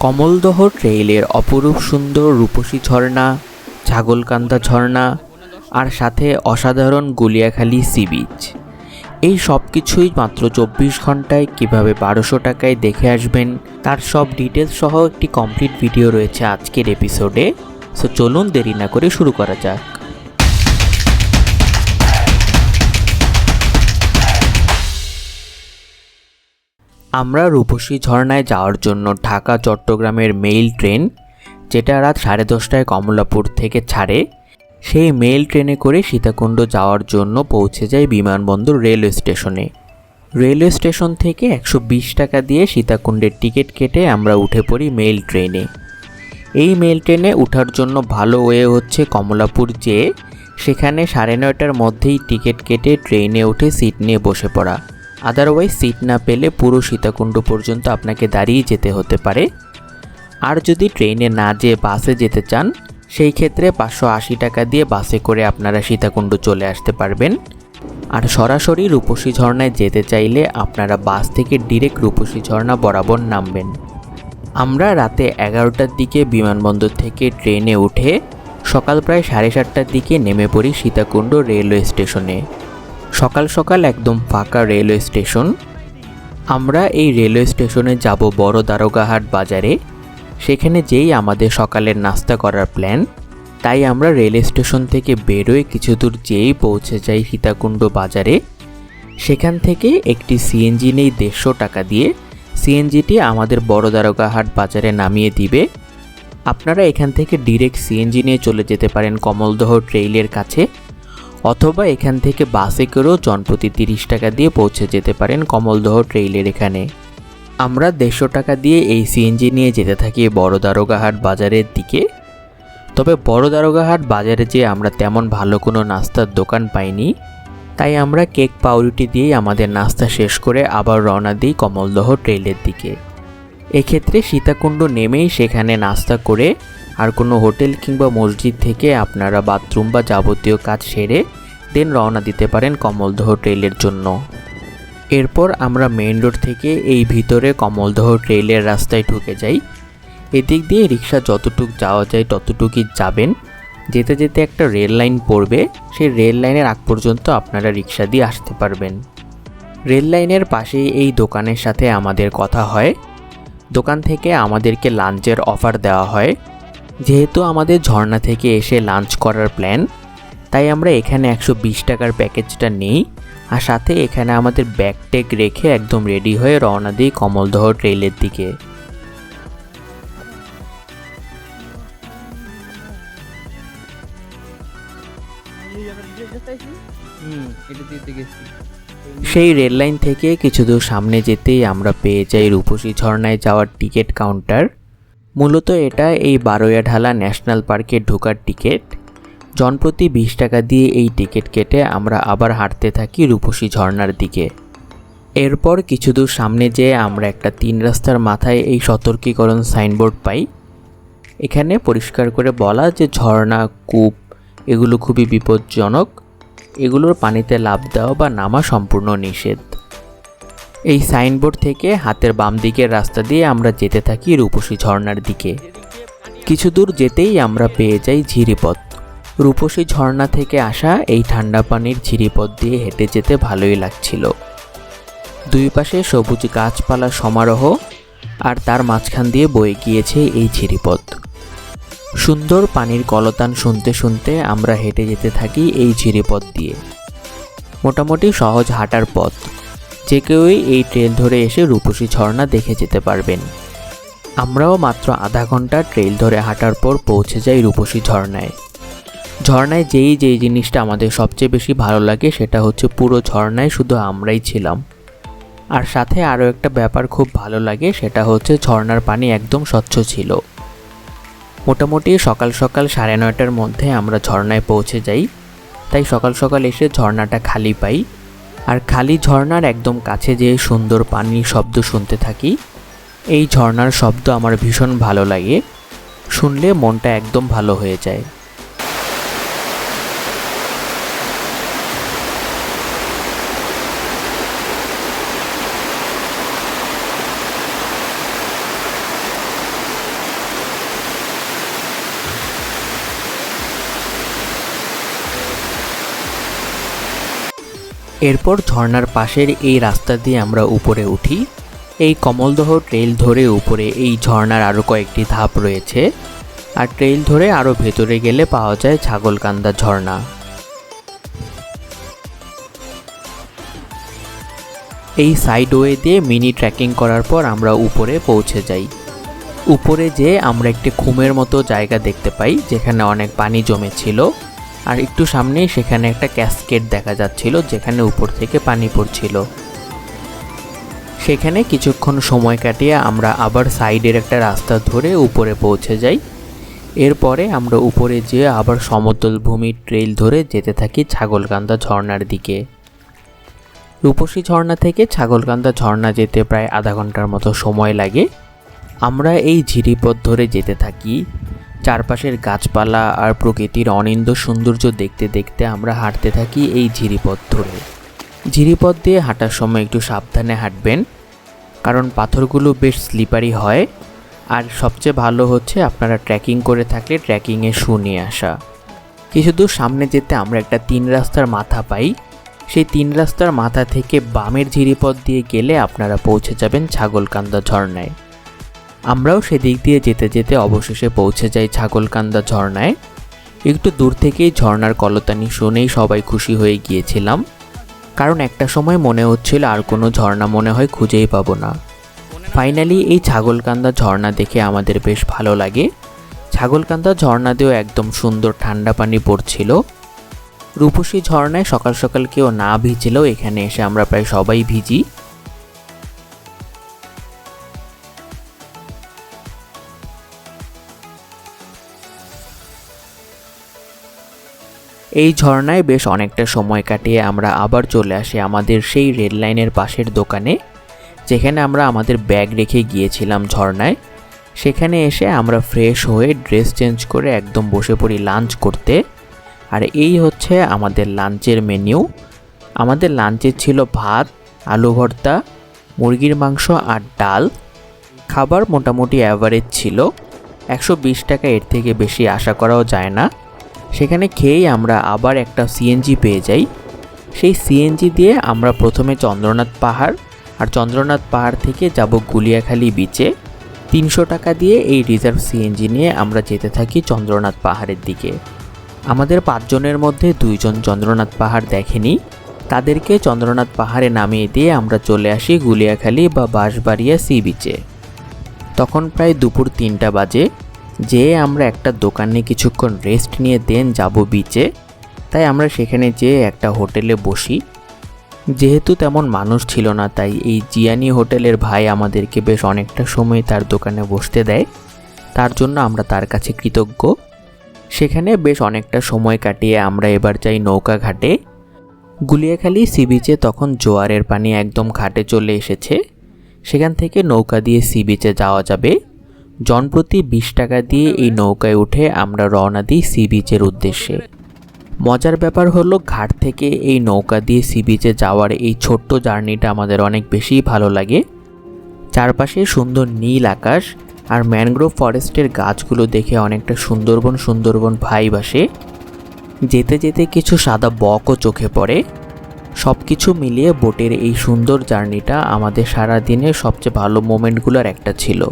কমলদহ ট্রেইলের অপরূপ সুন্দর রূপসী ঝর্ণা, ছাগলকান্দা ঝর্ণা আর সাথে অসাধারণ গুলিয়াখালী সি বিচ, এই সব কিছুই মাত্র 24 ঘন্টায় কিভাবে 1200 টাকায় দেখে আসবেন তার সব ডিটেলস সহ একটি কমপ্লিট ভিডিও রয়েছে আজকের এপিসোডে। সো চলুন দেরি না করে শুরু করা যাক। আমরা রূপসী ঝর্ণায় যাওয়ার জন্য ঢাকা চট্টগ্রামের মেইল ট্রেন, যেটা রাত 10:30টায় কমলাপুর থেকে ছাড়ে, সেই মেইল ট্রেনে করে সীতাকুণ্ড যাওয়ার জন্য পৌঁছে যায় বিমানবন্দর রেলওয়ে স্টেশনে। রেলওয়ে স্টেশন থেকে 120 টাকা দিয়ে সীতাকুণ্ডের টিকিট কেটে আমরা উঠে পড়ি মেইল ট্রেনে। এই মেইল ট্রেনে ওঠার জন্য ভালো ওয়ে হচ্ছে কমলাপুর যেয়ে সেখানে 9:30টার মধ্যেই টিকিট কেটে ট্রেনে উঠে সিট নিয়ে বসে পড়া। আদারওয়াইজ সিট না পেলে পুরো সীতাকুণ্ড পর্যন্ত আপনাকে দাঁড়িয়ে যেতে হতে পারে। আর যদি ট্রেনে না যেয়ে বাসে যেতে চান, সেই ক্ষেত্রে 580 টাকা দিয়ে বাসে করে আপনারা সীতাকুণ্ড চলে আসতে পারবেন। আর সরাসরি রূপসী ঝর্ণায় যেতে চাইলে আপনারা বাস থেকে ডিরেক্ট রূপসী ঝর্ণা বরাবর নামবেন। আমরা রাতে 11টার দিকে বিমানবন্দর থেকে ট্রেনে উঠে সকাল প্রায় 7:30টার দিকে নেমে পড়ি সীতাকুণ্ড রেলওয়ে স্টেশনে। সকাল সকাল একদম ফাঁকা রেলওয়ে স্টেশন। আমরা এই রেলওয়ে স্টেশনে যাব বড় দারোগাহাট বাজারে, সেখানে যেই আমাদের সকালের নাস্তা করার প্ল্যান। তাই আমরা রেলওয়ে স্টেশন থেকে বেরোয় কিছু দূর যেই পৌঁছে যাই সীতাকুণ্ড বাজারে, সেখান থেকে একটি সিএনজি নেই 150 টাকা দিয়ে। সিএনজিটি আমাদের বড় দারোগাহাট বাজারে নামিয়ে দিবে। আপনারা এখান থেকে ডিরেক্ট সিএনজি নিয়ে চলে যেতে পারেন কমলদহ ট্রেইলের কাছে, অথবা এখান থেকে বাসে করেও জনপ্রতি 30 টাকা দিয়ে পৌঁছে যেতে পারেন কমলদহ ট্রেইলের এখানে। আমরা 150 টাকা দিয়ে এই সিএনজি নিয়ে যেতে থাকি বড় দারোগাহাট বাজারের দিকে। তবে বড় দারোগাহাট বাজারে যেয়ে আমরা তেমন ভালো কোনো নাস্তার দোকান পাইনি, তাই আমরা কেক পাউরুটি দিয়েই আমাদের নাস্তা শেষ করে আবার রওনা দিই কমলদহ ট্রেইলের দিকে। এক্ষেত্রে সীতাকুণ্ড নেমেই সেখানে নাস্তা করে আর কোনো হোটেল কিংবা মসজিদ থেকে আপনারা বাথরুম বা যাবতীয় কাজ সেরে দেন রওনা দিতে পারেন কমলদহ ট্রেইলের জন্য। এরপর আমরা মেইন রোড থেকে এই ভিতরে কমলদহ ট্রেইলের রাস্তায় ঢুকে যাই। এদিক দিয়ে রিক্সা যতটুক যাওয়া যায় ততটুকুই যাবেন। যেতে যেতে একটা রেল লাইন পড়বে, সেই রেল লাইনের আগ পর্যন্ত আপনারা রিক্সা দিয়ে আসতে পারবেন। রেল লাইনের পাশেই এই দোকানের সাথে আমাদের কথা হয়। দোকান থেকে আমাদেরকে লাঞ্চের অফার দেওয়া হয়। যেহেতু আমাদের ঝর্ণা থেকে এসে লাঞ্চ করার প্ল্যান, তাই আমরা এখানে 120 টাকার প্যাকেজটা নিই। আর সাথে এখানে আমাদের ব্যাগ ট্যাগ রেখে একদম রেডি হয়ে রওনা দিই কমলদহ ট্রেইলের দিকে। সেই রেল লাইন থেকে কিছু দূর সামনে যেতেই আমরা পেয়ে যাই রূপসী ঝর্ণায় যাওয়ার টিকিট কাউন্টার। মূলত এটা এই বারোয়াঢালা ন্যাশনাল পার্কে ঢোকার টিকিট। জনপ্রতি 20 টাকা দিয়ে এই টিকিট কেটে আমরা আবার হাঁটতে থাকি রূপসী ঝর্ণার দিকে। এরপর কিছু দূর সামনে যেয়ে আমরা একটা 3 রাস্তার মাথায় এই সতর্কীকরণ সাইনবোর্ড পাই। এখানে পরিষ্কার করে বলা যে ঝর্ণা, কূপ এগুলো খুবই বিপজ্জনক, এগুলোর পানিতে লাফ দেওয়া বা নামা সম্পূর্ণ নিষেধ। এই সাইনবোর্ড থেকে হাতের বাম দিকের রাস্তা দিয়ে আমরা যেতে থাকি রূপসী ঝর্ণার দিকে। কিছু দূর যেতেই আমরা পেয়ে যাই ঝিরিপথ। রূপসী ঝর্ণা থেকে আসা এই ঠান্ডা পানির ঝিরিপথ দিয়ে হেঁটে যেতে ভালোই লাগছিল। দুই পাশে সবুজ গাছপালা সমারোহ, আর তার মাঝখান দিয়ে বয়ে গিয়েছে এই ঝিরিপথ। সুন্দর পানির কলতান শুনতে শুনতে আমরা হেঁটে যেতে থাকি এই ঝিরিপথ দিয়ে। মোটামুটি সহজ হাঁটার পথ, যে কেউই এই ট্রেল ধরে এসে রূপসী ঝর্ণা দেখে যেতে পারবেন। আমরাও মাত্র আধা ঘন্টা ট্রেল ধরে হাঁটার পর পৌঁছে যাই রূপসী ঝর্ণায়। ঝর্ণায় যেই জিনিসটা আমাদের সবচেয়ে বেশি ভালো লাগে সেটা হচ্ছে পুরো ঝর্ণায় শুধু আমরাই ছিলাম। আর সাথে আরও একটা ব্যাপার খুব ভালো লাগে, সেটা হচ্ছে ঝর্ণার পানি একদম স্বচ্ছ ছিল। মোটামুটি সকাল সকাল 9:30টার মধ্যে আমরা ঝর্ণায় পৌঁছে যাই, তাই সকাল সকাল এসে ঝর্ণাটা খালি পাই। আর খালি ঝর্ণার একদম কাছে যেয়ে সুন্দর পানির শব্দ শুনতে থাকি। এই ঝর্ণার শব্দ আমার ভীষণ ভালো লাগে, শুনলে মনটা একদম ভালো হয়ে যায়। এরপর ঝর্ণার পাশের এই রাস্তা দিয়ে আমরা উপরে উঠি। এই কমলদহ ট্রেইল ধরে উপরে এই ঝর্ণার আরও কয়েকটি ধাপ রয়েছে, আর ট্রেইল ধরে আরও ভেতরে গেলে পাওয়া যায় ছাগলকান্দা ঝর্ণা। এই সাইডওয়ে দিয়ে মিনি ট্রেকিং করার পর আমরা উপরে পৌঁছে যাই। উপরে যেয়ে আমরা একটি খুমের মতো জায়গা দেখতে পাই, যেখানে অনেক পানি জমেছিল, আর একটু সামনেই সেখানে একটা ক্যাসকেড দেখা যাচ্ছিল, যেখানে উপর থেকে পানি পড়ছিল। সেখানে কিছুক্ষণ সময় কাটিয়ে আমরা আবার সাইডের একটা রাস্তা ধরে উপরে পৌঁছে যাই। এরপরে আমরা উপরে যেয়ে আবার সমতল ভূমির ট্রেইল ধরে যেতে থাকি ছাগলকান্দা ঝর্ণার দিকে। রূপসী ঝর্ণা থেকে ছাগলকান্দা ঝর্ণা যেতে প্রায় আধা ঘন্টার মতো সময় লাগে। আমরা এই ঝিরিপথ ধরে যেতে থাকি। চারপাশের গাছপালা আর প্রকৃতির অনিন্দ সৌন্দর্য দেখতে দেখতে আমরা হাঁটতে থাকি এই ঝিরিপথ ধরে। ঝিরিপথ দিয়ে হাঁটার সময় একটু সাবধানে হাঁটবেন, কারণ পাথরগুলো বেশ স্লিপারি হয়। আর সবচেয়ে ভালো হচ্ছে আপনারা ট্রেকিং করে থাকলে ট্রেকিংয়ে শু নিয়ে আসা। কিছু দূর সামনে যেতে আমরা একটা 3 রাস্তার মাথা পাই। সেই 3 রাস্তার মাথা থেকে বামের ঝিরিপথ দিয়ে গেলে আপনারা পৌঁছে যাবেন ছাগলকান্দা ঝর্ণায়। আমরাও সেদিক দিয়ে যেতে যেতে অবশেষে পৌঁছে যাই ছাগলকান্দা ঝর্ণায়। একটু দূর থেকেই ঝর্ণার কলতানি শুনেই সবাই খুশি হয়ে গিয়েছিলাম, কারণ একটা সময় মনে হচ্ছিল আর কোনো ঝর্ণা মনে হয় খুঁজেই পাবো না। ফাইনালি এই ছাগলকান্দা ঝর্ণা দেখে আমাদের বেশ ভালো লাগে। ছাগলকান্দা ঝর্ণা দিয়েও একদম সুন্দর ঠান্ডা পানি পড়ছিল। রূপসী ঝর্ণায় সকাল সকাল কেউ না ভিজলেও এখানে এসে আমরা প্রায় সবাই ভিজি। এই ঝর্ণায় বেশ অনেকটা সময় কাটিয়ে আমরা আবার চলে আসি আমাদের সেই রেল লাইনের পাশের দোকানে, যেখানে আমরা আমাদের ব্যাগ রেখে গিয়েছিলাম ঝর্ণায়। সেখানে এসে আমরা ফ্রেশ হয়ে ড্রেস চেঞ্জ করে একদম বসে পড়ি লাঞ্চ করতে। আর এই হচ্ছে আমাদের লাঞ্চের মেনু। আমাদের লাঞ্চে ছিল ভাত, আলু ভর্তা, মুরগির মাংস আর ডাল। খাবার মোটামুটি অ্যাভারেজ ছিল। 120 টাকা, এর থেকে বেশি আশা করাও যায় না। সেখানে খেয়েই আমরা আবার একটা সিএনজি পেয়ে যাই। সেই সিএনজি দিয়ে আমরা প্রথমে চন্দ্রনাথ পাহাড়, আর চন্দ্রনাথ পাহাড় থেকে যাব গুলিয়াখালী বিচে। 300 টাকা দিয়ে এই রিজার্ভ সিএনজি নিয়ে আমরা যেতে থাকি চন্দ্রনাথ পাহাড়ের দিকে। আমাদের 5 জনের মধ্যে 2 জন চন্দ্রনাথ পাহাড় দেখেনি, তাদেরকে চন্দ্রনাথ পাহাড়ে নামিয়ে দিয়ে আমরা চলে আসি গুলিয়াখালী বা বাঁশবাড়িয়া সি বিচে। তখন প্রায় দুপুর 3টা বাজে। যেয়ে আমরা একটা দোকানে কিছুক্ষণ রেস্ট নিয়ে দেন যাব বিচে। তাই আমরা সেখানে যেয়ে একটা হোটেলে বসি। যেহেতু তেমন মানুষ ছিল না, তাই এই জিয়ানি হোটেলের ভাই আমাদেরকে বেশ অনেকটা সময় তার দোকানে বসতে দেয়। তার জন্য আমরা তার কাছে কৃতজ্ঞ। সেখানে বেশ অনেকটা সময় কাটিয়ে আমরা এবার যাই নৌকা ঘাটে। গুলিয়াখালী সি বিচে তখন জোয়ারের পানি একদম ঘাটে চলে এসেছে। সেখান থেকে নৌকা দিয়ে সি বিচে যাওয়া যাবে। জনপ্রতি 20 টাকা দিয়ে এই নৌকায় উঠে আমরা রওনা দিই সি বিচের উদ্দেশ্যে। মজার ব্যাপার হলো, ঘাট থেকে এই নৌকা দিয়ে সি বিচে যাওয়ার এই ছোট্ট জার্নিটা আমাদের অনেক বেশি ভালো লাগে। চারপাশে সুন্দর নীল আকাশ আর ম্যানগ্রোভ ফরেস্টের গাছগুলো দেখে অনেকটা সুন্দরবন ভাইব আসে। যেতে যেতে কিছু সাদা বকও চোখে পড়ে। সব কিছু মিলিয়ে বোটের এই সুন্দর জার্নিটা আমাদের সারা দিনের সবচেয়ে ভালো মোমেন্টগুলোর একটা ছিল।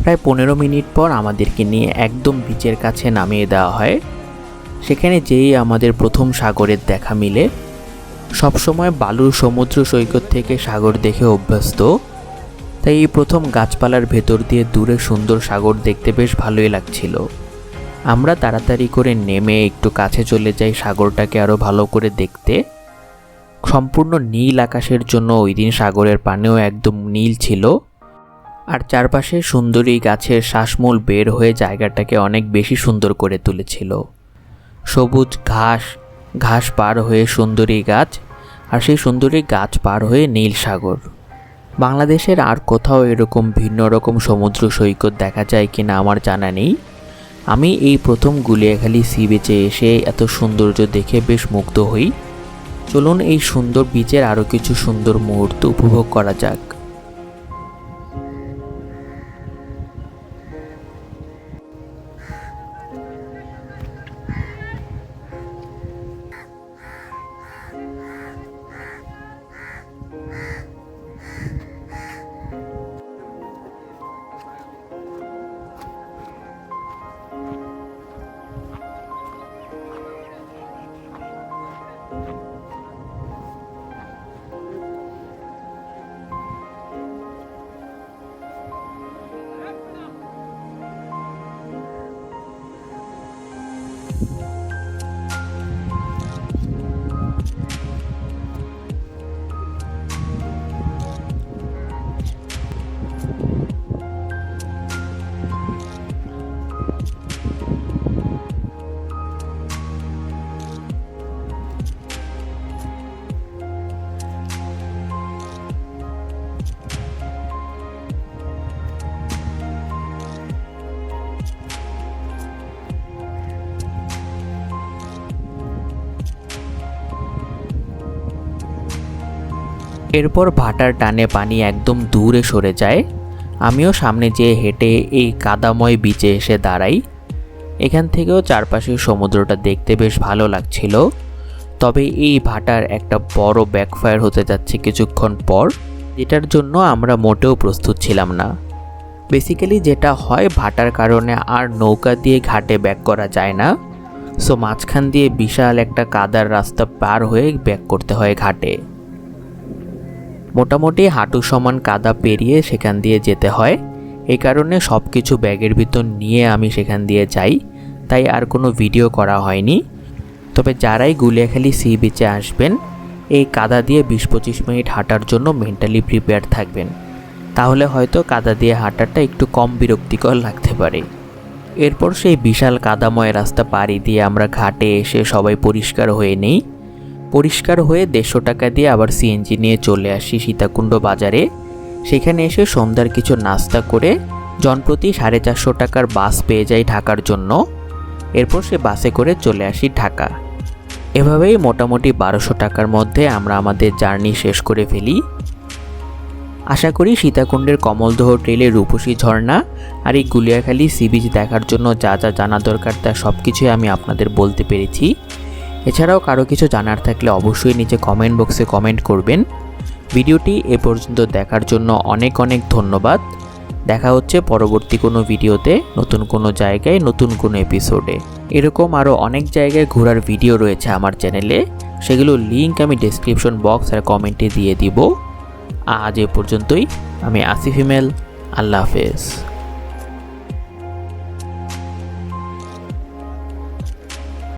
প্রায় 15 মিনিট পর আমাদেরকে নিয়ে একদম বিচের কাছে নামিয়ে দেওয়া হয়। সেখানে যেই আমাদের প্রথম সাগরের দেখা মিলে। সবসময় বালুর সমুদ্র সৈকত থেকে সাগর দেখে অভ্যস্ত, তাই এই প্রথম গাছপালার ভেতর দিয়ে দূরে সুন্দর সাগর দেখতে বেশ ভালোই লাগছিল। আমরা তাড়াতাড়ি করে নেমে একটু কাছে চলে যাই সাগরটাকে আরও ভালো করে দেখতে। সম্পূর্ণ নীল আকাশের জন্য ওই দিন সাগরের পানিও একদম নীল ছিল। আর চারপাশে সুন্দরী গাছের শ্বাসমূল বের হয়ে জায়গাটাকে অনেক বেশি সুন্দর করে তুলেছিল। সবুজ ঘাস, ঘাস পার হয়ে সুন্দরী গাছ, আর সেই সুন্দরী গাছ পার হয়ে নীল সাগর। বাংলাদেশের আর কোথাও এরকম ভিন্ন রকম সমুদ্র সৈকত দেখা যায় কিনা আমার জানা নেই। আমি এই প্রথম গুলিয়াখালী সি বিচে এসে এত সৌন্দর্য দেখে বেশ মুগ্ধ হই। চলুন এই সুন্দর বিচের আরও কিছু সুন্দর মুহূর্ত উপভোগ করা যাক। এরপর ভাটার টানে পানি একদম দূরে সরে যায়। আমিও সামনে যেয়ে হেঁটে এই কাদাময় বিচে এসে দাঁড়াই। এখান থেকেও চারপাশের সমুদ্রটা দেখতে বেশ ভালো লাগছিল। তবে এই ভাটার একটা বড় ব্যাকফায়ার হতে যাচ্ছে কিছুক্ষণ পর, যেটার জন্য আমরা মোটেও প্রস্তুত ছিলাম না। বেসিক্যালি যেটা হয়, ভাটার কারণে আর নৌকা দিয়ে ঘাটে ব্যাক করা যায় না। সো মাঝখান দিয়ে বিশাল একটা কাদার রাস্তা পার হয়ে ব্যাক করতে হয় ঘাটে। মোটামুটি হাঁটু সমান কাদা পেরিয়ে সেখান দিয়ে যেতে হয়। এই কারণে সব কিছু ব্যাগের ভিতর নিয়ে আমি সেখান দিয়ে যাই, তাই আর কোনো ভিডিও করা হয়নি। তবে যারাই গুলিয়াখালী সি বিচে আসবেন, এই কাদা দিয়ে 20-25 মিনিট হাঁটার জন্য মেন্টালি প্রিপেয়ার থাকবেন, তাহলে হয়তো কাদা দিয়ে হাঁটাটা একটু কম বিরক্তিকর লাগতে পারে। এরপর সেই বিশাল কাদাময় রাস্তা পাড়ি দিয়ে আমরা ঘাটে এসে সবাই পরিষ্কার হয়ে নেই। পরিষ্কার হয়ে 150 টাকা দিয়ে আবার সিএনজি নিয়ে চলে আসি সীতাকুণ্ড বাজারে। সেখানে এসে সন্ধ্যার কিছু নাস্তা করে জনপ্রতি 450 টাকার বাস পেয়ে যাই ঢাকার জন্য। এরপর সে বাসে করে চলে আসি ঢাকা। এভাবেই মোটামুটি 1200 টাকার মধ্যে আমরা আমাদের জার্নি শেষ করে ফেলি। আশা করি সীতাকুণ্ডের কমলদহ ট্রেলে রূপসী ঝর্ণা আর এই গুলিয়াখালী সি বিচ দেখার জন্য যা যা জানা দরকার তা সব কিছুই আমি আপনাদের বলতে পেরেছি। এছাড়াও কারো কিছু জানার থাকলে অবশ্যই নিচে কমেন্ট বক্সে কমেন্ট করবেন। ভিডিওটি এ পর্যন্ত দেখার জন্য অনেক অনেক ধন্যবাদ। দেখা হচ্ছে পরবর্তী কোনো ভিডিওতে, নতুন কোনো জায়গায়, নতুন কোনো এপিসোডে। এরকম আরও অনেক জায়গায় ঘোরার ভিডিও রয়েছে আমার চ্যানেলে, সেগুলোর লিঙ্ক আমি ডেসক্রিপশন বক্স আর কমেন্টে দিয়ে দিব। আজ এ পর্যন্তই। আমি আসিফ হিমেল। আল্লাহ হাফেজ।